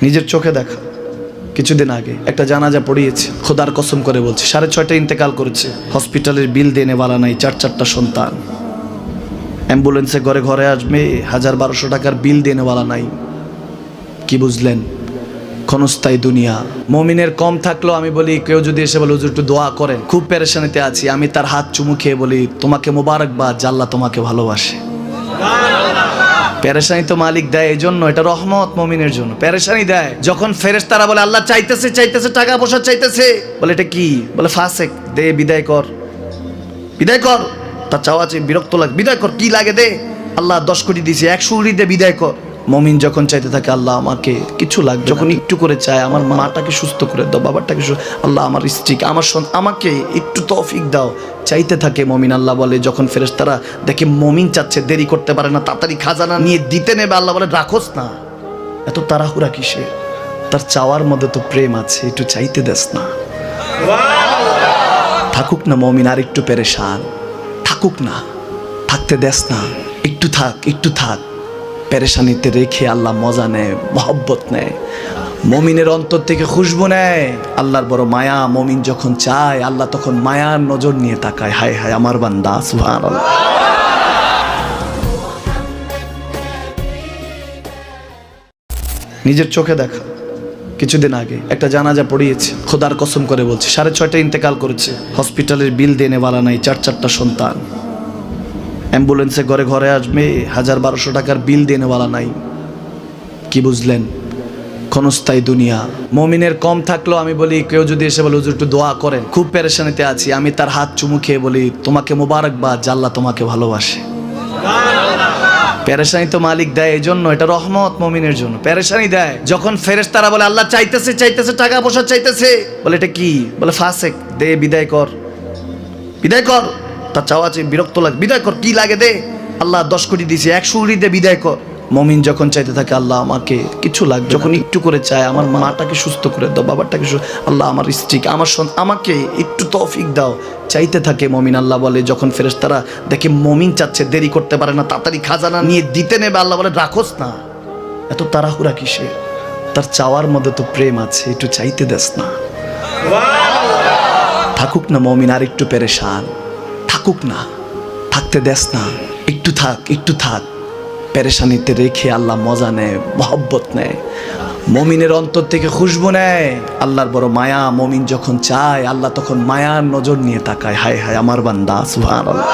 নিজের চোখে দেখা কিছুদিন আগে একটা জানাজা পড়িয়েছে, খোদার কসম করে বলছে 6:30 ইন্তেকাল করেছে। হসপিটালের বিল দেনেওয়ালা নাই, 4 সন্তান। অ্যাম্বুলেন্সে ঘরে ঘরে আসবে, 1000-1200 টাকার বিল দেনেওয়ালা নাই। কি বুঝলেন? ক্ষণস্থায়ী দুনিয়া। মুমিনের কম থাকলেও আমি বলি, কেউ যদি এসে বলে হুজুর একটু দোয়া করেন, খুব পেরেশানিতে আছি, আমি তার হাত চুমু খেয়ে বলি তোমাকে মোবারকবাদ, আল্লাহ তোমাকে ভালোবাসে। পেরেশানি তো মালিক দেয়, এই জন্য এটা রহমত মুমিনের জন্য। পেরেশানি দেয় যখন ফেরেশতারা বলে আল্লাহ চাইতেছে টাকা পয়সা চাইতেছে, বলে এটা কি? বলে ফাসেক, দে বিদায় কর, বিদায় কর। তার চাওয়া আছে, বিরক্ত লাগে, বিদায় কর, কি লাগে দে। আল্লাহ 10 কোটি দিয়েছে, 100 কোটি দিয়ে বিদায় কর। মুমিন যখন চাইতে থাকে আল্লাহ আমাকে কিছু লাগবে, যখন একটু করে চায় আমার মাটাকে সুস্থ করে দাও, বাবাটাকে আল্লাহ আমার স্ত্রীকে, আমার আমাকে একটু তৌফিক দাও, চাইতে থাকে মুমিন। আল্লাহ বলে যখন ফেরেশতারা দেখে মুমিন চাচ্ছে, দেরি করতে পারে না, তাড়াতাড়ি খাজানা নিয়ে দিতে নেবে, আল্লাহ বলে রাখোস না, এত তাড়াহুড়া কিসে? তার চাওয়ার মধ্যে তো প্রেম আছে, একটু চাইতে দেস না। থাকুক না মুমিন আর একটু পেরেশান, থাকুক না, থাকতে দেস না, একটু থাক, একটু থাক। পেরেশানিতে রেখে আল্লাহ মজা নেয়, মহব্বত নেয়, মুমিনের অন্তর থেকে খুশবু নেয়। আল্লাহর বড় মায়া, মুমিন যখন চায় আল্লাহ তখন মায়ার নজর নিয়ে তাকায়, হায় হায় আমার বান্দা, সুবহানাল্লাহ। নিজের চোখে দেখা কিছুদিন আগে একটা জানাজা পড়িয়েছে, খোদার কসম করে বলছে 6:30 ইন্তেকাল করেছে। হসপিটালের বিল দেনেওয়ালা নাই, 4 সন্তান। অ্যাম্বুলেন্সে ঘরে ঘরে আসবে, 1000-1200 টাকার বিল দেনেওয়ালা নাই। কি বুঝলেন? ক্ষণস্থায়ী দুনিয়া। মুমিনের কম থাকলেও আমি বলি, কেউ যদি এসে বলে হুজুর একটু দোয়া করেন, খুব পেরেশানিতে আছি, আমি তার হাত চুমু খেয়ে বলি তোমাকে মোবারকবাদ, আল্লাহ তোমাকে ভালোবাসে। পেরেশানি তো মালিক দেয়, এই জন্য এটা রহমত মুমিনের জন্য। পেরেশানি দেয় যখন ফেরেশতারা বলে আল্লাহ চাইতেছে টাকা পয়সা চাইতেছে, বলে এটা কি? বলে ফাসেক, দে বিদায় কর, বিদায় কর। তার চাওয়া আছে, বিরক্ত লাগে, বিদায় কর, কি লাগে দে। আল্লাহ 10 কোটি দিয়েছে, 100 কোটি দিয়ে বিদায় কর। মুমিন যখন চাইতে থাকে আল্লাহ আমাকে কিছু লাগবে, যখন একটু করে চায় আমার মাটাকে সুস্থ করে দাও, বাবাটাকে আল্লাহ আমার স্ত্রীকে, আমার আমাকে একটু তৌফিক দাও, চাইতে থাকে মুমিন। আল্লাহ বলে যখন ফেরেশতারা দেখে মুমিন চাচ্ছে, দেরি করতে পারে না, তাড়াতাড়ি খাজানা নিয়ে দিতে নেবে, আল্লাহ বলে রাখোস না, এত তাড়াহুড়া কিসে? তার চাওয়ার মধ্যে তো প্রেম আছে, একটু চাইতে দেস না। থাকুক না মুমিন আর একটু পেরেশান, থাকুক না, থাকতে দেস না, একটু থাক, একটু থাক। পেরেশানিতে রেখে আল্লাহ মজা নেয়, মহব্বত নেয়, মুমিনের অন্তর থেকে খুশবু নেয়। আল্লাহর বড় মায়া, মুমিন যখন চায় আল্লাহ তখন মায়ার নজর নিয়ে তাকায়, হায় হায় আমার বান্দা, সুবহানাল্লাহ।